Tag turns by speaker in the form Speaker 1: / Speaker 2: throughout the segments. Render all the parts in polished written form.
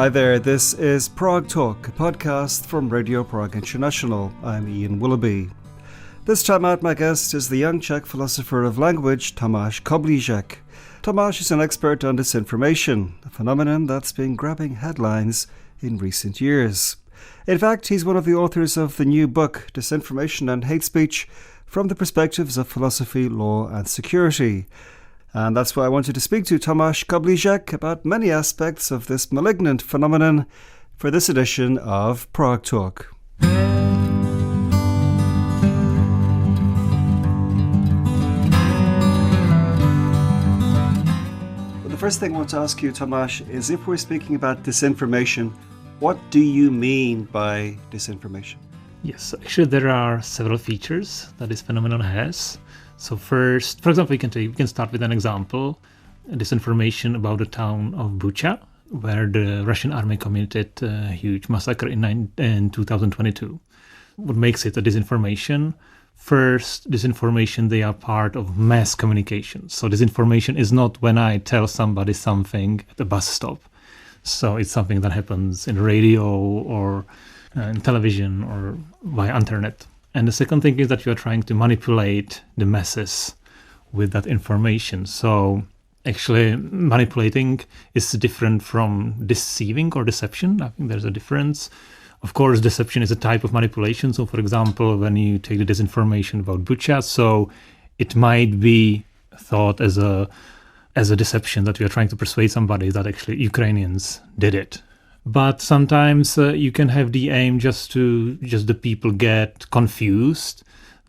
Speaker 1: Hi there, this is Prague Talk, a podcast from Radio Prague International. I'm Ian Willoughby. This time out, my guest is the young Czech philosopher of language, Tomáš Koblížek. Tomáš is an expert on disinformation, a phenomenon that's been grabbing headlines in recent years. In fact, he's one of the authors of the new book, Disinformation and Hate Speech, from the perspectives of philosophy, law and security. And that's why I wanted to speak to Tomáš Koblížek about many aspects of this malignant phenomenon for this edition of Prague Talk. The first thing I want to ask you, Tomáš, is if we're speaking about disinformation, what do you mean by disinformation?
Speaker 2: Yes, actually there are several features that this phenomenon has. So first, for example, we can start with an example, disinformation about the town of Bucha, where the Russian army committed a huge massacre in 2022. What makes it a disinformation? First, disinformation, they are part of mass communication. So disinformation is not when I tell somebody something at a bus stop. So it's something that happens in radio or in television or via internet. And the second thing is that you are trying to manipulate the masses with that information. So actually manipulating is different from deceiving or deception. I think there's a difference. Of course, deception is a type of manipulation. So for example, when you take the disinformation about Bucha, so it might be thought as a deception that you are trying to persuade somebody that actually Ukrainians did it. But sometimes you can have the aim just the people get confused,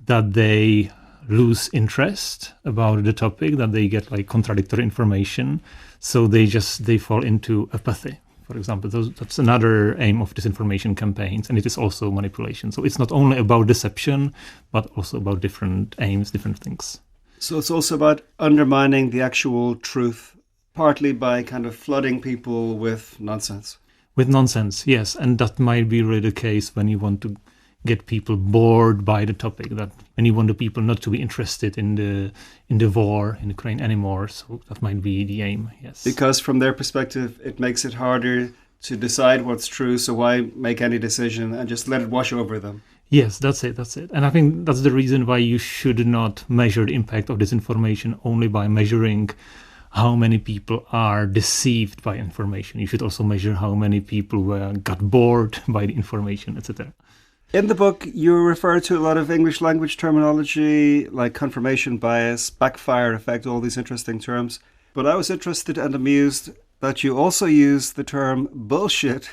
Speaker 2: that they lose interest about the topic, that they get like contradictory information. So they fall into apathy. For example, that's another aim of disinformation campaigns, and it is also manipulation. So it's not only about deception, but also about different aims, different things.
Speaker 1: So it's also about undermining the actual truth, partly by kind of flooding people with nonsense.
Speaker 2: With nonsense, yes. And that might be really the case when you want to get people bored by the topic, that when you want the people not to be interested in the war in Ukraine anymore. So that might be the aim, yes.
Speaker 1: Because from their perspective, it makes it harder to decide what's true. So why make any decision and just let it wash over them?
Speaker 2: Yes, that's it. And I think that's the reason why you should not measure the impact of disinformation only by measuring how many people are deceived by information. You should also measure how many people got bored by the information, etc.
Speaker 1: In the book, you refer to a lot of English language terminology like confirmation bias, backfire effect, all these interesting terms. But I was interested and amused that you also use the term bullshit,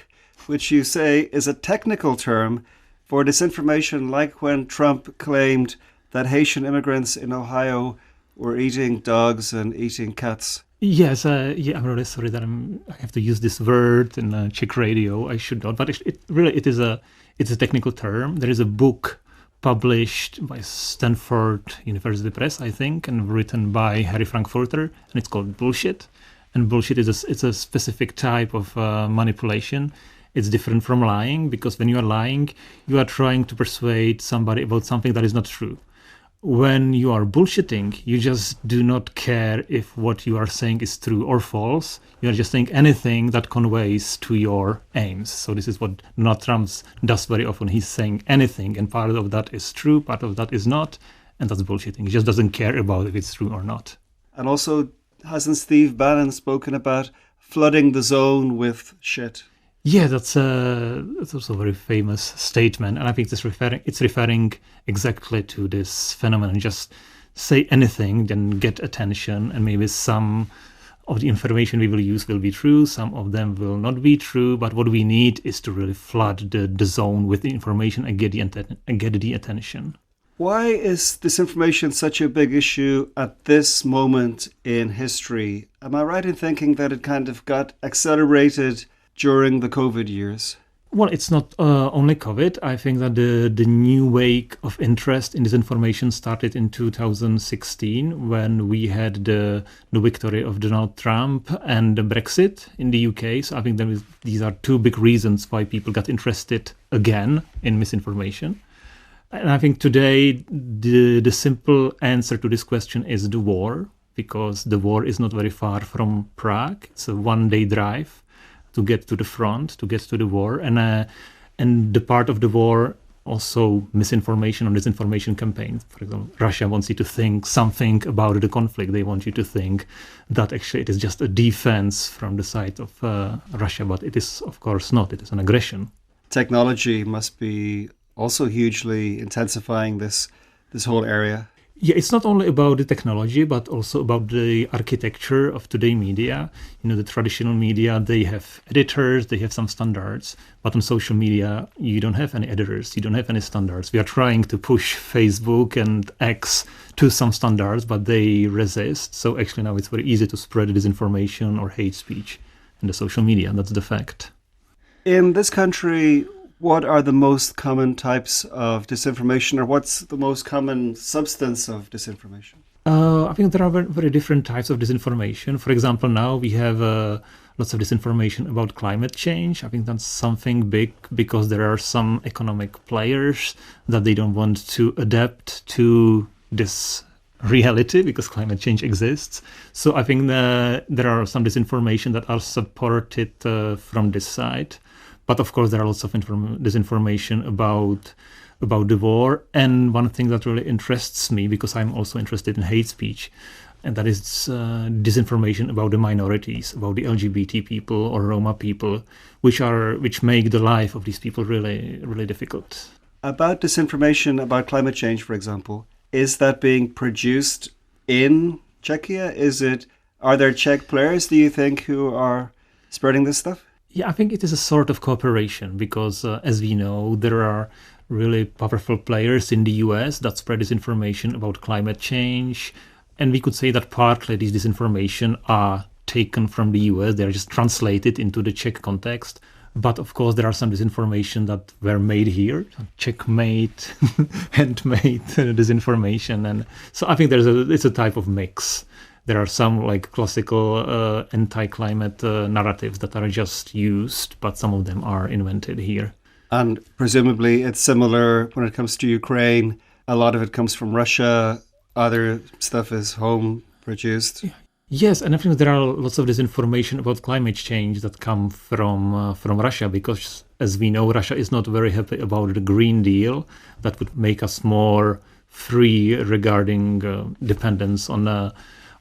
Speaker 1: which you say is a technical term for disinformation, like when Trump claimed that Haitian immigrants in Ohio were eating dogs and eating cats.
Speaker 2: Yes, I'm really sorry that I have to use this word in Czech radio. I should not, but it's a technical term. There is a book published by Stanford University Press, I think, and written by Harry Frankfurter, and it's called Bullshit. And bullshit it's a specific type of manipulation. It's different from lying, because when you are lying, you are trying to persuade somebody about something that is not true. When you are bullshitting, you just do not care if what you are saying is true or false. You are just saying anything that conveys to your aims. So this is what Donald Trump does very often. He's saying anything, and part of that is true, part of that is not, and that's bullshitting. He just doesn't care about if it's true or not.
Speaker 1: And also, hasn't Steve Bannon spoken about flooding the zone with shit?
Speaker 2: Yeah, that's also a very famous statement, and I think it's referring exactly to this phenomenon. Just say anything, then get attention, and maybe some of the information we will use will be true, some of them will not be true, but what we need is to really flood the zone with the information and get the attention.
Speaker 1: Why is disinformation such a big issue at this moment in history? Am I right in thinking that it kind of got accelerated during the COVID years?
Speaker 2: Well, it's not only COVID. I think that the new wave of interest in disinformation started in 2016 when we had the victory of Donald Trump and the Brexit in the UK. So I think these are two big reasons why people got interested again in misinformation. And I think today the simple answer to this question is the war, because the war is not very far from Prague. It's a one-day drive to get to the front, to get to the war, and the part of the war also misinformation or disinformation campaigns. For example, Russia wants you to think something about the conflict. They want you to think that actually it is just a defense from the side of Russia, but it is, of course, not. It is an aggression.
Speaker 1: Technology must be also hugely intensifying this whole area.
Speaker 2: Yeah, it's not only about the technology, but also about the architecture of today media. The traditional media, they have editors, they have some standards, but on social media, you don't have any editors, you don't have any standards. We are trying to push Facebook and X to some standards, but they resist. So actually now it's very easy to spread disinformation or hate speech in the social media. That's the fact.
Speaker 1: In this country, what are the most common types of disinformation, or what's the most common substance of disinformation?
Speaker 2: I think there are very, very different types of disinformation. For example, now we have lots of disinformation about climate change. I think that's something big because there are some economic players that they don't want to adapt to this reality because climate change exists. So I think there are some disinformation that are supported from this side. But of course, there are lots of disinformation about the war. And one thing that really interests me, because I'm also interested in hate speech, and that is disinformation about the minorities, about the LGBT people or Roma people, which make the life of these people really, really difficult.
Speaker 1: About disinformation about climate change, for example, is that being produced in Czechia? Are there Czech players, do you think, who are spreading this stuff?
Speaker 2: Yeah, I think it is a sort of cooperation because, as we know, there are really powerful players in the US that spread disinformation about climate change. And we could say that partly these disinformation are taken from the US. They are just translated into the Czech context. But of course, there are some disinformation that were made here, Czech-made, handmade disinformation. And so I think it's a type of mix. There are some like classical anti-climate narratives that are just used, but some of them are invented here.
Speaker 1: And presumably it's similar when it comes to Ukraine. A lot of it comes from Russia. Other stuff is home produced.
Speaker 2: Yes, and I think there are lots of disinformation about climate change that come from Russia because, as we know, Russia is not very happy about the Green Deal that would make us more free regarding dependence on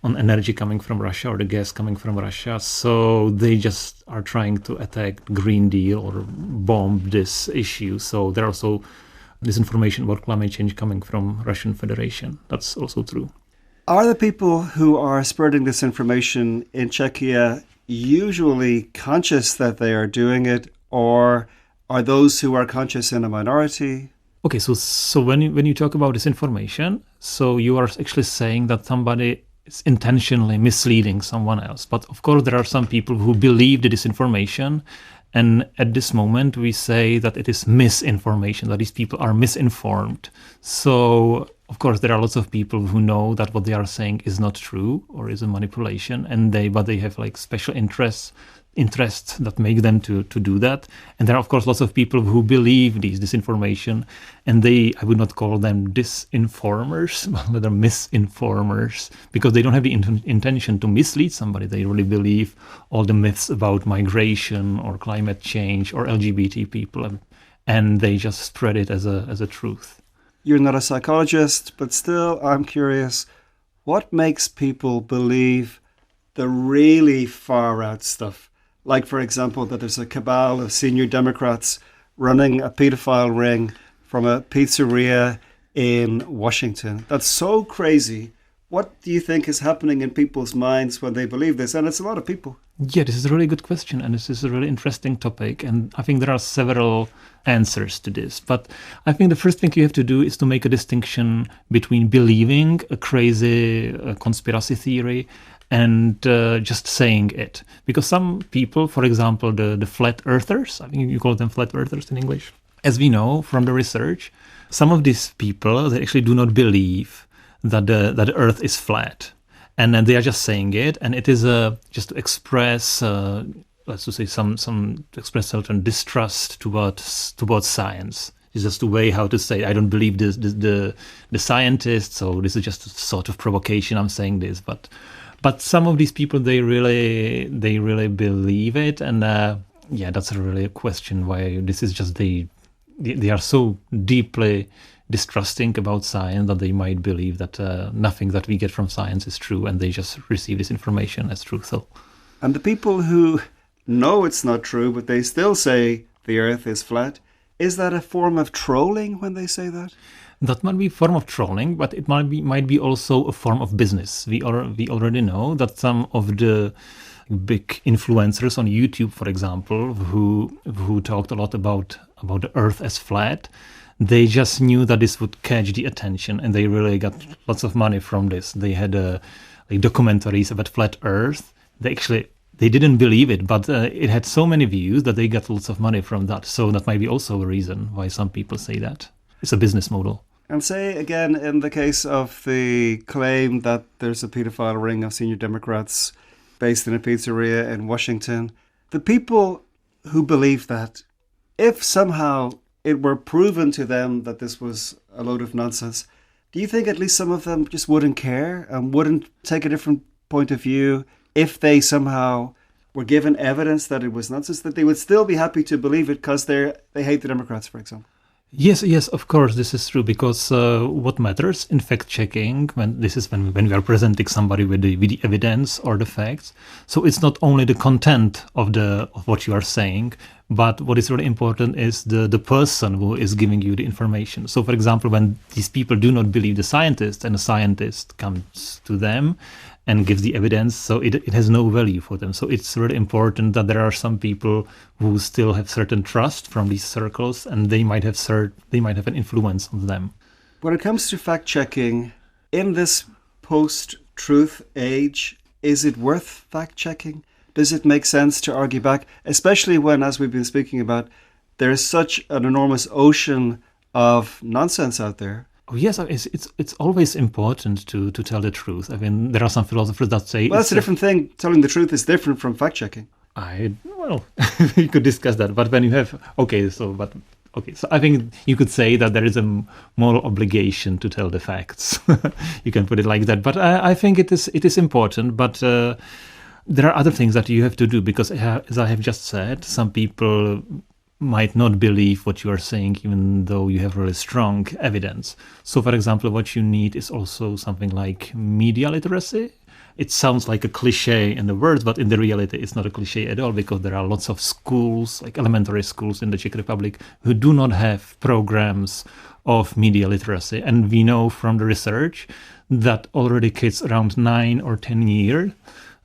Speaker 2: energy coming from Russia or the gas coming from Russia. So they just are trying to attack Green Deal or bomb this issue. So there are also disinformation about climate change coming from Russian Federation. That's also true.
Speaker 1: Are the people who are spreading this information in Czechia usually conscious that they are doing it, or are those who are conscious in a minority?
Speaker 2: Okay, so when you talk about disinformation, so you are actually saying that somebody is intentionally misleading someone else. But of course, there are some people who believe the disinformation. And at this moment, we say that it is misinformation, that these people are misinformed. So, of course, there are lots of people who know that what they are saying is not true or is a manipulation, but they have like special interests that make them to do that. And there are, of course, lots of people who believe this disinformation, and I would not call them disinformers, but rather misinformers, because they don't have the intention to mislead somebody. They really believe all the myths about migration or climate change or LGBT people, and they just spread it as a truth.
Speaker 1: You're not a psychologist, but still, I'm curious, what makes people believe the really far-out stuff? Like, for example, that there's a cabal of senior Democrats running a pedophile ring from a pizzeria in Washington. That's so crazy. What do you think is happening in people's minds when they believe this? And it's a lot of people.
Speaker 2: Yeah, this is a really good question, and this is a really interesting topic. And I think there are several answers to this. But I think the first thing you have to do is to make a distinction between believing a crazy conspiracy theory and just saying it. Because some people, for example, the flat earthers, I think you call them flat earthers in English. As we know from the research, some of these people, they actually do not believe that the earth is flat. And then they are just saying it, and it is just to express, let's just say, to express certain distrust towards science. It's just a way how to say, I don't believe the scientists, so this is just a sort of provocation, I'm saying this, But some of these people, they really believe it, and Yeah, that's really a question why this is just they are so deeply distrusting about science that they might believe that nothing that we get from science is true, and they just receive this information as truth.
Speaker 1: And the people who know it's not true, but they still say the earth is flat, is that a form of trolling when they say that?
Speaker 2: That might be a form of trolling, but it might be also a form of business. We already know that some of the big influencers on YouTube, for example, who talked a lot about the earth as flat, they just knew that this would catch the attention, and they really got lots of money from this. They had documentaries about flat earth. They didn't believe it, but it had so many views that they got lots of money from that. So that might be also a reason why some people say that. It's a business model.
Speaker 1: And say again, in the case of the claim that there's a pedophile ring of senior Democrats based in a pizzeria in Washington, the people who believe that, if somehow it were proven to them that this was a load of nonsense, do you think at least some of them just wouldn't care and wouldn't take a different point of view if they somehow were given evidence that it was nonsense, that they would still be happy to believe it because they hate the Democrats, for example?
Speaker 2: Yes, of course, this is true, because what matters in fact-checking, when we are presenting somebody with the evidence or the facts, so it's not only the content of what you are saying, but what is really important is the person who is giving you the information. So, for example, when these people do not believe the scientist, and a scientist comes to them and gives the evidence, so it has no value for them. So it's really important that there are some people who still have certain trust from these circles, and they might have an influence on them.
Speaker 1: When it comes to fact-checking, in this post-truth age, is it worth fact-checking? Does it make sense to argue back, especially when, as we've been speaking about, there is such an enormous ocean of nonsense out there?
Speaker 2: Oh, yes, it's always important to tell the truth. I mean, there are some philosophers that say...
Speaker 1: Well, that's a different thing. Telling the truth is different from fact-checking.
Speaker 2: You could discuss that. But when you have... So I think you could say that there is a moral obligation to tell the facts. You can put it like that. But I think it is important. But there are other things that you have to do, because, as I have just said, some people might not believe what you are saying, even though you have really strong evidence. So, for example, what you need is also something like media literacy. It sounds like a cliche in the words, but in the reality, it's not a cliche at all, because there are lots of schools, like elementary schools in the Czech Republic, who do not have programs of media literacy. And we know from the research that already kids around 9 or 10 years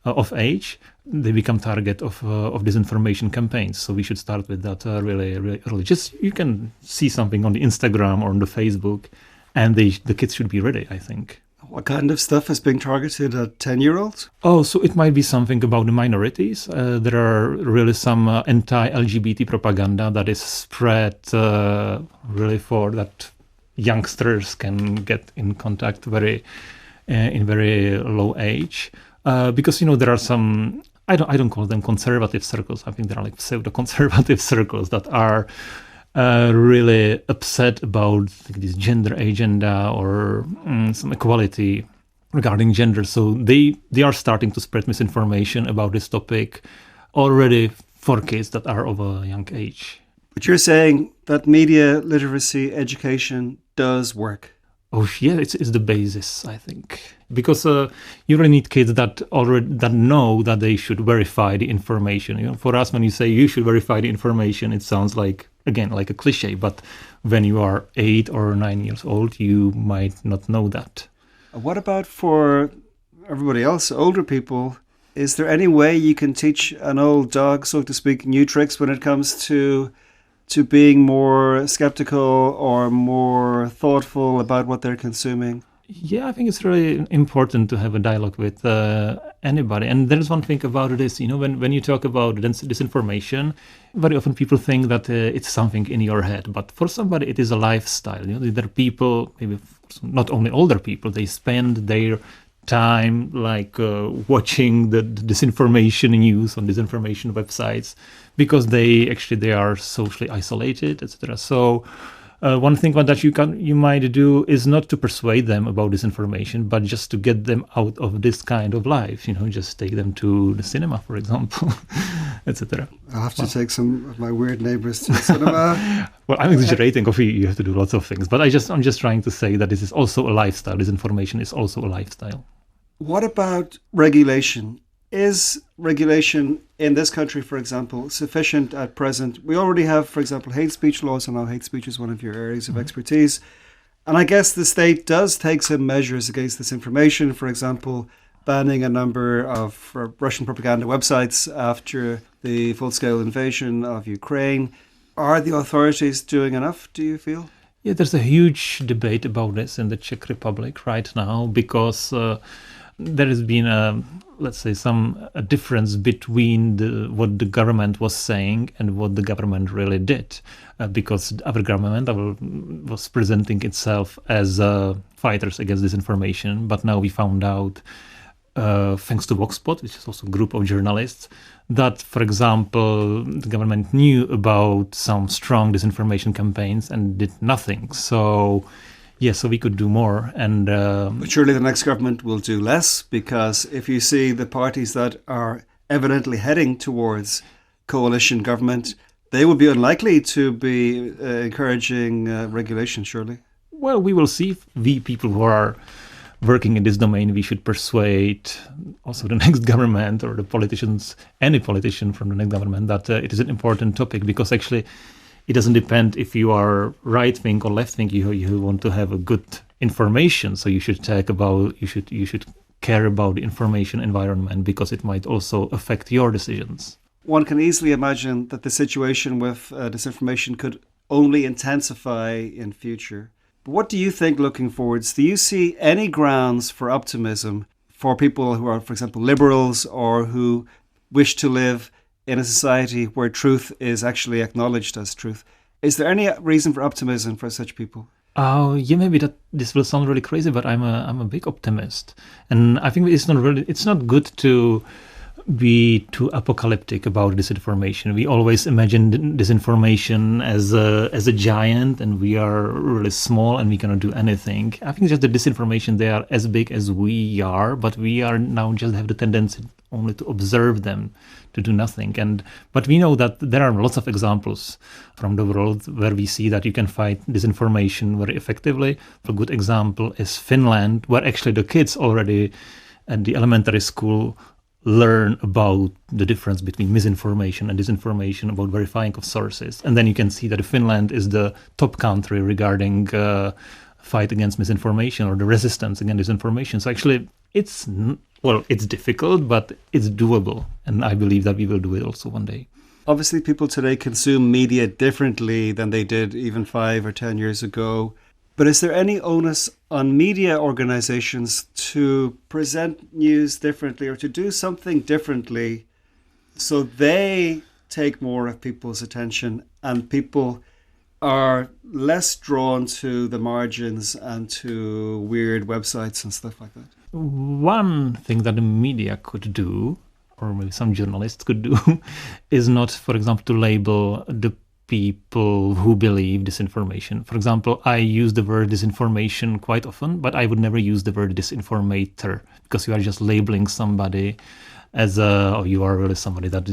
Speaker 2: of age, they become target of disinformation campaigns. So we should start with that really, really early. Just, you can see something on the Instagram or on the Facebook, and the kids should be ready, I think.
Speaker 1: What kind of stuff is being targeted at 10-year-olds?
Speaker 2: Oh, so it might be something about the minorities. There are really some anti-LGBT propaganda that is spread really for that youngsters can get in contact in very low age. Because, there are some, I don't call them conservative circles. I think there are like pseudo-conservative circles that are really upset about this gender agenda or some equality regarding gender. So they are starting to spread misinformation about this topic already for kids that are of a young age.
Speaker 1: But you're saying that media literacy education does work?
Speaker 2: Oh yeah, it's the basis, I think, because you really need kids that know that they should verify the information. For us, when you say you should verify the information, it sounds like, again, like a cliche. But when you are 8 or 9 years old, you might not know that.
Speaker 1: What about for everybody else, older people? Is there any way you can teach an old dog, so to speak, new tricks when it comes to being more skeptical or more thoughtful about what they're consuming?
Speaker 2: Yeah, I think it's really important to have a dialogue with anybody. And there's one thing about this, when you talk about disinformation, very often people think that it's something in your head. But for somebody, it is a lifestyle. There are people, maybe not only older people, they spend their time watching the disinformation news on disinformation websites, because they are socially isolated, etc. So One thing that you might do is not to persuade them about this information, but just to get them out of this kind of life. Just take them to the cinema, for example, etc.
Speaker 1: I'll have to take some of my weird neighbors to the cinema.
Speaker 2: Well, I'm exaggerating. You have to do lots of things, but I'm just trying to say that this is also a lifestyle. This information is also a lifestyle.
Speaker 1: What about regulation? Is regulation in this country, for example, sufficient at present? We already have, for example, hate speech laws. I know hate speech is one of your areas of expertise. And I guess the state does take some measures against this information, for example, banning a number of Russian propaganda websites after the full-scale invasion of Ukraine. Are the authorities doing enough, do you feel?
Speaker 2: Yeah, there's a huge debate about this in the Czech Republic right now because there has been a difference between what the government was saying and what the government really did, because our government was presenting itself as fighters against disinformation, but now we found out, thanks to Voxpot, which is also a group of journalists, that, for example, the government knew about some strong disinformation campaigns and did nothing. So we could do more. But
Speaker 1: surely the next government will do less, because if you see the parties that are evidently heading towards coalition government, they will be unlikely to be encouraging regulation, surely.
Speaker 2: Well, we will see. If we people who are working in this domain, we should persuade also the next government or the politicians, any politician from the next government, that it is an important topic, because actually it doesn't depend if you are right wing or left wing. You want to have a good information, so you should you should care about the information environment, because it might also affect your decisions.
Speaker 1: One can easily imagine that the situation with disinformation could only intensify in future. But what do you think looking forwards? Do you see any grounds for optimism for people who are, for example, liberals, or who wish to live in a society where truth is actually acknowledged as truth? Is there any reason for optimism for such people?
Speaker 2: Yeah, maybe this will sound really crazy, but I'm a big optimist, and I think it's not good to be too apocalyptic about disinformation. We always imagine disinformation as a giant, and we are really small and we cannot do anything. I think just the disinformation, they are as big as we are, but we are now just have the tendency only to observe them, to do nothing. But we know that there are lots of examples from the world where we see that you can fight disinformation very effectively. A good example is Finland, where actually the kids already at the elementary school learn about the difference between misinformation and disinformation, about verifying of sources. And then you can see that Finland is the top country regarding fight against misinformation or the resistance against disinformation. So actually it's difficult, but it's doable. And I believe that we will do it also one day.
Speaker 1: Obviously, people today consume media differently than they did even 5 or 10 years ago. But is there any onus on media organizations to present news differently, or to do something differently so they take more of people's attention and people are less drawn to the margins and to weird websites and stuff like that?
Speaker 2: One thing that the media could do, or maybe some journalists could do, is not, for example, to label the people who believe disinformation. For example, I use the word disinformation quite often, but I would never use the word disinformator, because you are just labeling somebody as you are really somebody that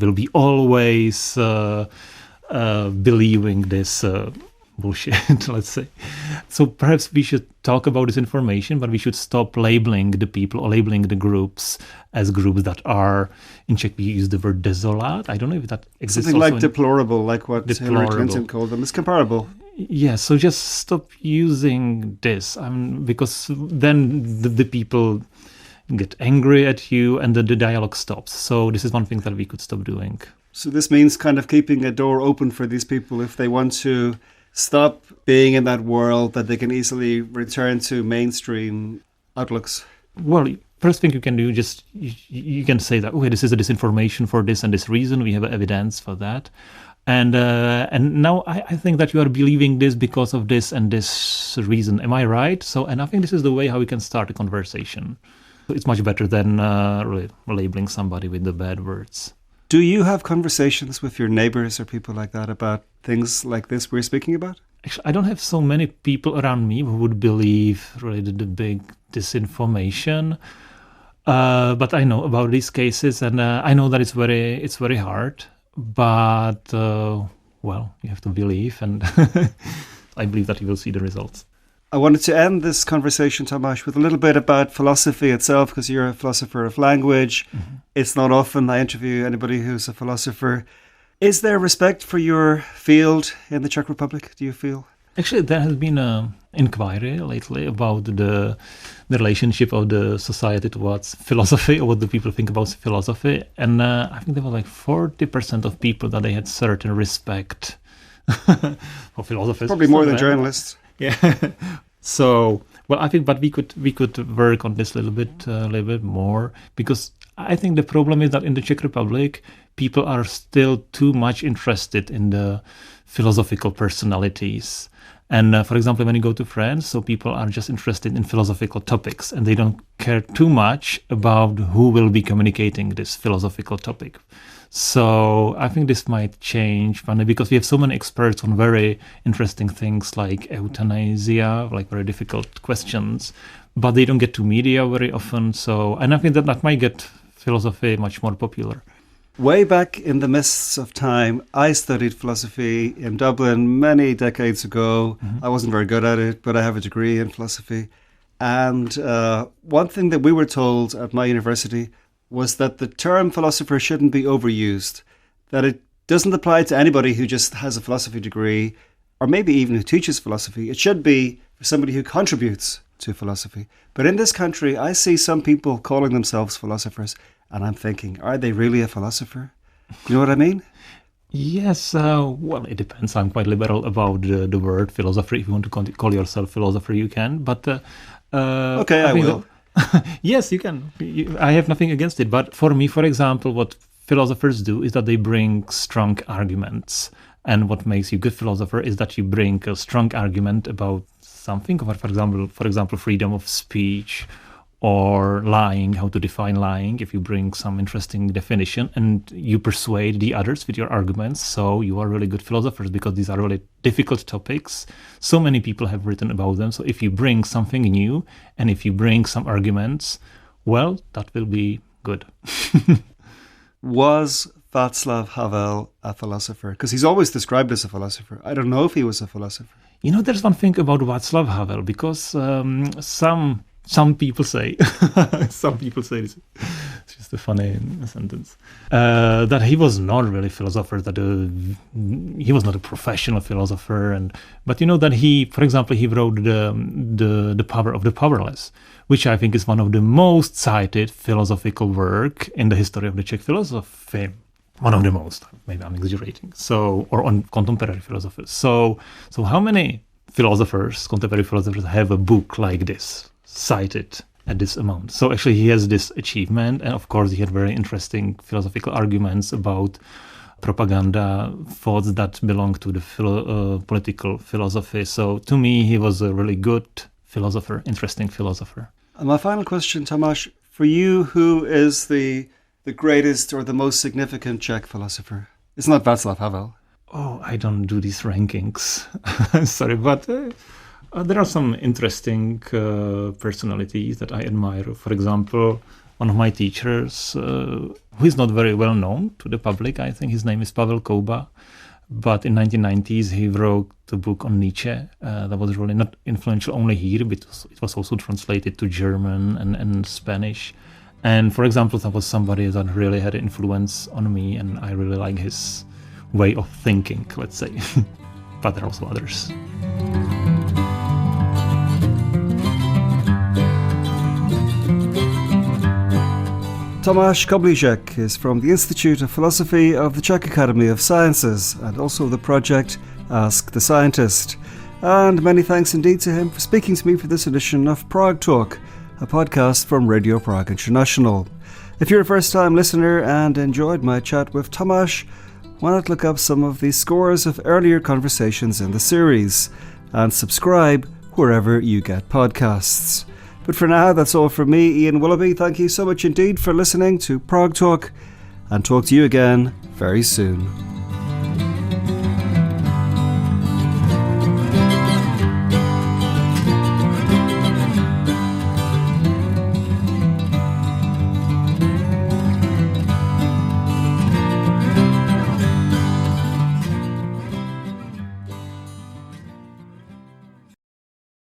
Speaker 2: will be always believing this bullshit, let's say. So perhaps we should talk about this information, but we should stop labeling the people or labeling the groups as groups that are, in Czech we use the word desolate. I don't know if that exists.
Speaker 1: Something like deplorable, like what Hillary Clinton called them. It's comparable.
Speaker 2: Yeah, so just stop using this, because then the people get angry at you and the dialogue stops. So this is one thing that we could stop doing.
Speaker 1: So this means kind of keeping a door open for these people if they want to stop being in that world, that they can easily return to mainstream outlooks.
Speaker 2: Well, first thing you can do, just you can say that, okay, this is a disinformation for this and this reason. We have evidence for that. And now I think that you are believing this because of this and this reason. Am I right? And I think this is the way how we can start a conversation. It's much better than really labeling somebody with the bad words.
Speaker 1: Do you have conversations with your neighbors or people like that about things like this we're speaking about?
Speaker 2: Actually, I don't have so many people around me who would believe really the big disinformation. But I know about these cases, and I know that it's very hard. But well, you have to believe, and I believe that you will see the results.
Speaker 1: I wanted to end this conversation, Tomáš, with a little bit about philosophy itself, because you're a philosopher of language. Mm-hmm. It's not often I interview anybody who's a philosopher. Is there respect for your field in the Czech Republic, do you feel?
Speaker 2: Actually, there has been an inquiry lately about the relationship of the society towards philosophy, or what do people think about philosophy. And I think there was 40% of people that they had certain respect for philosophers.
Speaker 1: Probably more than journalists.
Speaker 2: Yeah. So, well, I think, but we could work on this a little bit more, because I think the problem is that in the Czech Republic, people are still too much interested in the philosophical personalities. And for example, when you go to France, so people are just interested in philosophical topics, and they don't care too much about who will be communicating this philosophical topic. So I think this might change, because we have so many experts on very interesting things like euthanasia, like very difficult questions, but they don't get to media very often. So, and I think that might get philosophy much more popular.
Speaker 1: Way back in the mists of time, I studied philosophy in Dublin many decades ago. Mm-hmm. I wasn't very good at it, but I have a degree in philosophy. And one thing that we were told at my university was that the term philosopher shouldn't be overused, that it doesn't apply to anybody who just has a philosophy degree, or maybe even who teaches philosophy. It should be for somebody who contributes to philosophy. But in this country, I see some people calling themselves philosophers, and I'm thinking, are they really a philosopher? You know what I mean?
Speaker 2: Yes, well, it depends. I'm quite liberal about the word philosopher. If you want to call yourself philosopher, you can. But
Speaker 1: okay, I will.
Speaker 2: Yes, you can. I have nothing against it. But for me, for example, what philosophers do is that they bring strong arguments. And what makes you a good philosopher is that you bring a strong argument about something, for example, freedom of speech, or lying, how to define lying, if you bring some interesting definition and you persuade the others with your arguments. So you are really good philosophers, because these are really difficult topics. So many people have written about them. So if you bring something new and if you bring some arguments, well, that will be good.
Speaker 1: Was Václav Havel a philosopher? Because he's always described as a philosopher. I don't know if he was a philosopher.
Speaker 2: You know, there's one thing about Václav Havel, because some people say, this, it's just a funny sentence, that he was not really a philosopher, that he was not a professional philosopher. But you know that he, for example, he wrote the Power of the Powerless, which I think is one of the most cited philosophical work in the history of the Czech philosophy. One of the most, maybe I'm exaggerating. So, or on contemporary philosophers. So how many contemporary philosophers have a book like this, cited at this amount? So actually he has this achievement, and of course he had very interesting philosophical arguments about propaganda, thoughts that belong to the political philosophy. So to me he was a really good philosopher, interesting philosopher.
Speaker 1: And my final question, Tomáš, for you, who is the greatest or the most significant Czech philosopher? It's not Václav Havel.
Speaker 2: Oh, I don't do these rankings. Sorry, but there are some interesting personalities that I admire. For example, one of my teachers, who is not very well known to the public, I think his name is Pavel Kouba, but in 1990s he wrote a book on Nietzsche that was really not influential only here, but it was also translated to German and Spanish. And for example, that was somebody that really had an influence on me, and I really like his way of thinking, let's say. But there are also others.
Speaker 1: Tomáš Koblížek is from the Institute of Philosophy of the Czech Academy of Sciences, and also the project Ask the Scientist. And many thanks indeed to him for speaking to me for this edition of Prague Talk, a podcast from Radio Prague International. If you're a first-time listener and enjoyed my chat with Tomáš, why not look up some of the scores of earlier conversations in the series and subscribe wherever you get podcasts. But for now, that's all from me, Ian Willoughby. Thank you so much indeed for listening to Prague Talk, and talk to you again very soon.